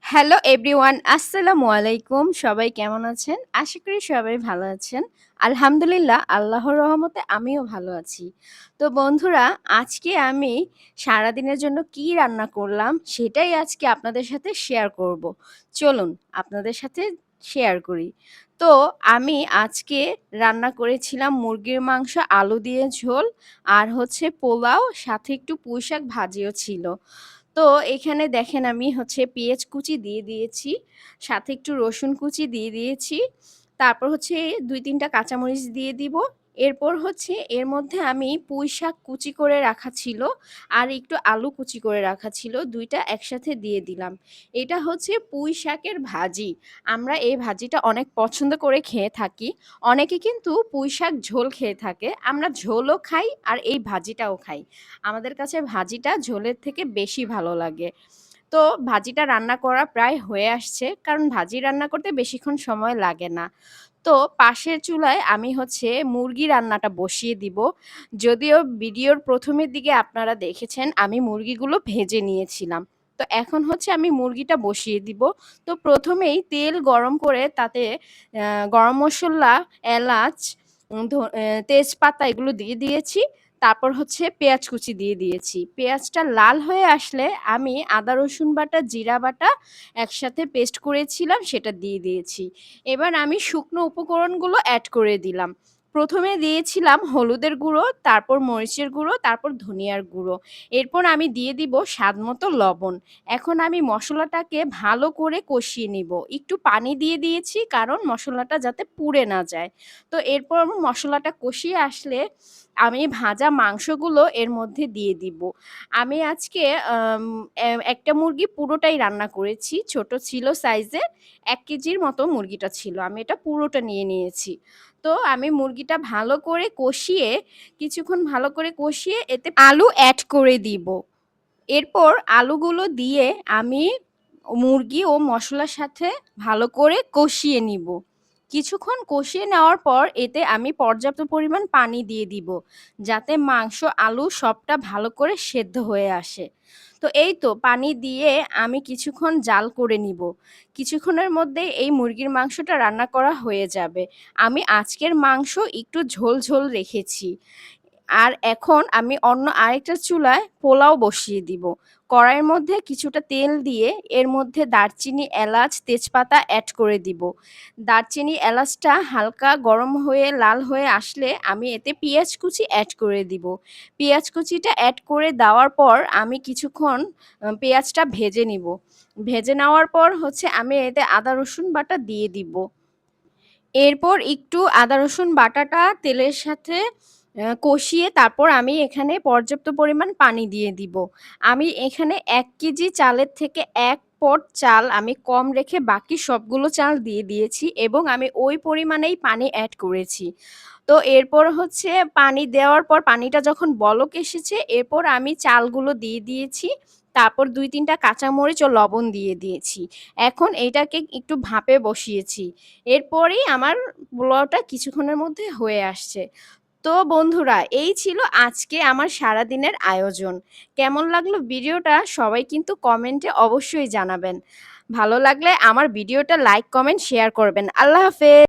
Hello everyone, আসসালামু আলাইকুম। সবাই কেমন আছেন? আশা করি সবাই ভালো আছেন। আলহামদুলিল্লাহ, আল্লাহর রহমতে আমিও ভালো আছি। তো বন্ধুরা, আজকে আমি সারাদিনের জন্য কি রান্না করলাম, সেটাই আজকে আপনাদের সাথে শেয়ার করব। চলুন, আপনাদের সাথে শেয়ার করি। তো আমি আজকে রান্না করেছিলাম মুরগির মাংস, আলু দিয়ে ঝোল, আর হচ্ছে পোলাও, সাথে একটু পুঁইশাক ভাজিও ছিল। তো এখানে দেখেন আমি হচ্ছে পেঁয়াজ কুচি দিয়ে দিয়েছি। সাথে একটু রসুন কুচি দিয়ে দিয়েছি। তারপর হচ্ছে ২-৩ টা কাঁচামরিচ দিয়ে দিব। এরপর হচ্ছে এর মধ্যে আমি পুঁইশাক কুচি করে রাখা ছিল, আর একটু আলু কুচি করে রাখা ছিল। ২ টা একসাথে দিয়ে দিলাম। এটা হচ্ছে পুঁইশাকের ভাজি। আমরা এই ভাজিটা অনেক পছন্দ করে খেয়ে থাকি। অনেকে কিন্তু পুঁইশাক ঝোল খেয়ে থাকে। আমরা ঝোলও খাই আর এই ভাজিটাও খাই। আমাদের কাছে ভাজিটা ঝোলের থেকে বেশি ভালো লাগে। তো ভাজিটা রান্না করা প্রায় হয়ে আসছে। কারণ ভাজি রান্না করতে বেশিক্ষণ সময় লাগে না। তো পাশের চুলায় আমি হচ্ছে মুরগি রান্নাটা বসিয়ে দিব। যদিও ভিডিওর ১ম এর দিকে আপনারা দেখেছেন আমি মুরগিগুলো ভেজে নিয়েছিলাম। তো এখন হচ্ছে আমি মুরগিটা বসিয়ে দিব। তো ১ম এই তেল গরম করে তাতে গরম মসল্লা, এলাচ, তেজপাতা এগুলো দিয়ে দিয়েছি। তারপর হচ্ছে পেঁয়াজ কুচি দিয়ে দিয়েছি। পেঁয়াজটা লাল হয়ে আসলে আমি আদা রসুন বাটা, জিরা বাটা একসাথে পেস্ট করেছিলাম সেটা দিয়ে দিয়েছি। এবার আমি শুকনো উপকরণগুলো এড করে দিলাম। ১ম এ দিয়েছিলাম হলুদের গুঁড়ো, তারপর মরিচের গুঁড়ো, তারপর ধনিয়ার গুঁড়ো। এরপর আমি দিয়ে দিব স্বাদমতো লবণ। এখন আমি মসলাটাকে ভালো করে কষিয়ে নিব। একটু পানি দিয়ে দিয়েছি কারণ মসলাটা যাতে পুড়ে না যায়। তো এরপর মসলাটা কষিয়ে আসলে আমি ভাজা মাংসগুলো এর মধ্যে দিয়ে দিব। আমি আজকে আম একটা মুরগি পুরোটাই রান্না করেছি। ছোট ছিল সাইজের, ১ কেজির মতো মুরগিটা ছিল। আমি এটা পুরোটা নিয়ে নিয়েছি। তো আমি মুরগিটা ভালো করে কষিয়ে, কিছুক্ষণ ভালো করে কষিয়ে এতে আলু এড করে দিব। এরপর আলুগুলো দিয়ে আমি মুরগি ও মসলার সাথে ভালো করে কষিয়ে নিব। কিছুক্ষণ কষিয়ে নেওয়ার পর এতে আমি পর্যাপ্ত পরিমাণ পানি দিয়ে দিব, যাতে মাংস, আলু সবটা ভালো করে সেদ্ধ হয়ে আসে। তো এই তো পানি দিয়ে আমি কিছুক্ষণ জাল করে নিব। কিছুক্ষণের মধ্যেই এই মুরগির মাংসটা রান্না করা হয়ে যাবে। আমি আজকের মাংস একটু ঝোল, ঝোল রেখেছি। আর এখন আমি অন্য আরেকটা চুলায় পোলাও বসিয়ে দিব। কড়াইয়ের মধ্যে কিছুটা তেল দিয়ে এর মধ্যে দারচিনি, এলাচ, তেজপাতা এড করে দিব। দারচিনি, এলাচটা হালকা গরম হয়ে লাল হয়ে আসলে আমি এতে পেঁয়াজ কুচি এড করে দিব। পেঁয়াজ কুচিটা এড করে দেওয়ার পর আমি কিছুক্ষণ পেঁয়াজটা ভেজে নিব। ভেজে নেওয়ার পর হচ্ছে আমি এতে আদা রসুন বাটা দিয়ে দিব। এরপর একটু আদা রসুন বাটাটা তেলের সাথে কষিয়ে তারপর আমি এখানে পর্যাপ্ত পরিমাণ পানি দিয়ে দিব। আমি এখানে ১ কেজি চালের থেকে ১ পট চাল আমি কম রেখে বাকি সবগুলো চাল দিয়ে দিয়েছি এবং আমি ওই পরিমাণেই পানি এড করেছি। তো এরপর হচ্ছে পানি দেওয়ার পর পানিটা যখন বলক এসেছে, এরপর আমি চালগুলো দিয়ে দিয়েছি। তারপর ২-৩ টা কাঁচামরিচ ও লবণ দিয়ে দিয়েছি। এখন এইটাকে একটু ভাপে বসিয়েছি। এরপরেই আমার পোলাওটা কিছুক্ষণের মধ্যে হয়ে আসছে। তো বন্ধুরা, এই ছিল আজকে আমার সারাদিনের আয়োজন। কেমন লাগলো ভিডিওটা সবাই কিন্তু কমেন্টে অবশ্যই জানাবেন। ভালো লাগলে আমার ভিডিওটা লাইক, কমেন্ট, শেয়ার করবেন। আল্লাহ হাফেজ।